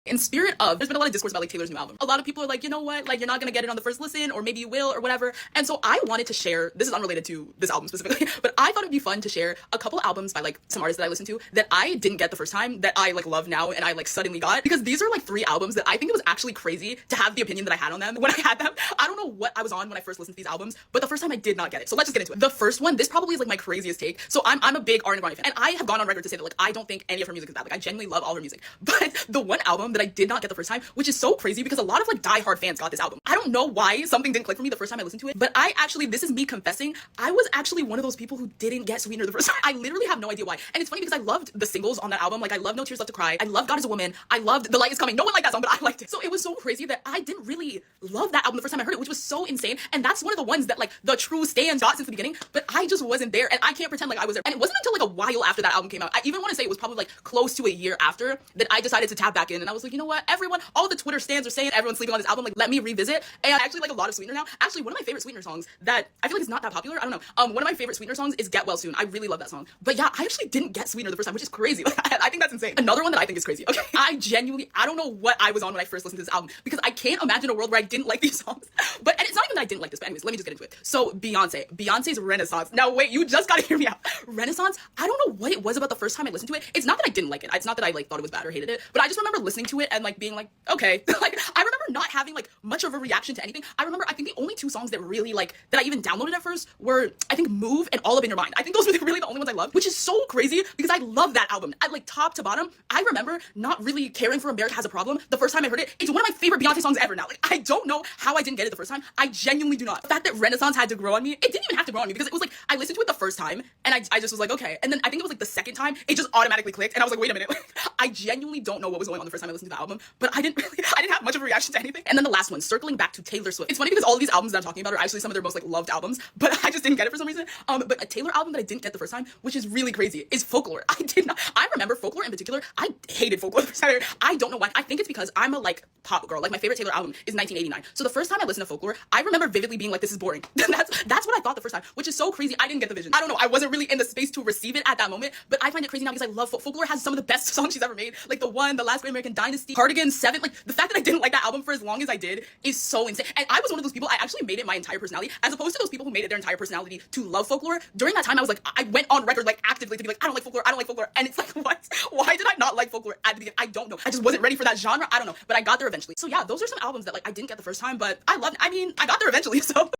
In spirit of, there's been a lot of discourse about like Taylor's new album. A lot of people are like, you know what, like you're not gonna get it on the first listen, or maybe you will, or whatever. And so I wanted to share, this is unrelated to this album specifically, but I thought it'd be fun to share a couple albums by like some artists that I listened to that I didn't get the first time, that I like love now and I like suddenly got. Because these are like 3 albums that I think it was actually crazy to have the opinion that I had on them when I had them. I don't know what I was on when I first listened to these albums, but the first time I did not get it. So let's just get into it. The first one, this probably is like my craziest take. So I'm a big Ariana Grande fan, and I have gone on record to say that like I don't think any of her music is bad. Like I genuinely love all her music. But the one album that I did not get the first time, which is so crazy because a lot of like diehard fans got this album. I don't know why something didn't click for me the first time I listened to it, but I actually, this is me confessing, I was actually one of those people who didn't get Sweetener the first time. I literally have no idea why. And it's funny because I loved the singles on that album. Like I love No Tears Left to Cry. I love God Is a Woman. I loved The Light Is Coming. No one liked that song, but I liked it. So it was so crazy that I didn't really love that album the first time I heard it, which was so insane. And that's one of the ones that like the true stans got since the beginning, but I just wasn't there, and I can't pretend like I was there. And it wasn't until like a while after that album came out, I even want to say it was probably like close to a year after, that I decided to tap back in, and I was like, you know what, everyone, all the Twitter stans are saying everyone's sleeping on this album, like let me revisit. And I actually like a lot of Sweetener now. Actually, one of my favorite Sweetener songs that I feel like is not that popular, I don't know, one of my favorite Sweetener songs is Get Well Soon. I really love that song. But yeah, I actually didn't get Sweetener the first time, which is crazy. Like I think that's insane. Another one that I think is crazy, okay, I genuinely, I don't know what I was on when I first listened to this album, because I can't imagine a world where I didn't like these songs. But, and it's not even that I didn't like this, but anyways, let me just get into it. So Beyonce's Renaissance. Now wait, you just gotta hear me out. Renaissance, I don't know what it was about the first time I listened to it. It's not that I didn't like it. It's not that I like thought it was bad or hated it, but I just remember listening to it and like being like, okay. Like I remember not having like much of a reaction to anything. I remember, I think the only 2 songs that really like, that I even downloaded at first were, I think, Move and All Up in Your Mind. I think those were really the only ones I loved, which is so crazy because I love that album. I like top to bottom. I remember not really caring for America Has a Problem the first time I heard it. It's one of my favorite Beyonce songs ever now. Like I don't know how I didn't get it the first time. I genuinely do not. The fact that Renaissance had to grow on me, it didn't even have to grow on me, because it was like, I listened to it the first time and I just was like, okay. And then I think it was like the second time, it just automatically clicked and I was like, wait a minute. I genuinely don't know what was going on the first time I listened to the album, but I didn't have much of a reaction to anything. And then the last one, circling back to Taylor Swift. It's funny because all of these albums that I'm talking about are actually some of their most like loved albums, but I just didn't get it for some reason. But a Taylor album that I didn't get the first time, which is really crazy, is Folklore. I remember Folklore in particular. I hated Folklore the first time. I don't know why. I think it's because I'm a like pop girl. Like my favorite Taylor album is 1989. So the first time I listened to Folklore, I remember vividly being like, this is boring. that's what I thought the first time, which is so crazy. I didn't get the vision. I don't know. I wasn't really in the space to receive it at that moment, but I find it crazy now because I love Folklore. Has some of the best songs she's ever made. Like The Last Great American Dynasty, Cardigan, 7. Like the fact that I didn't like that album for as long as I did is so insane. And I was one of those people, I actually made it my entire personality, as opposed to those people who made it their entire personality to love Folklore. During that time, I was like, I went on record like actively to be like, I don't like Folklore, I don't like Folklore. And it's like, what? Why did I not like Folklore at the beginning? I don't know. I just wasn't ready for that genre. I don't know. But I got there eventually. So yeah, those are some albums that like I didn't get the first time, but I got there eventually, so.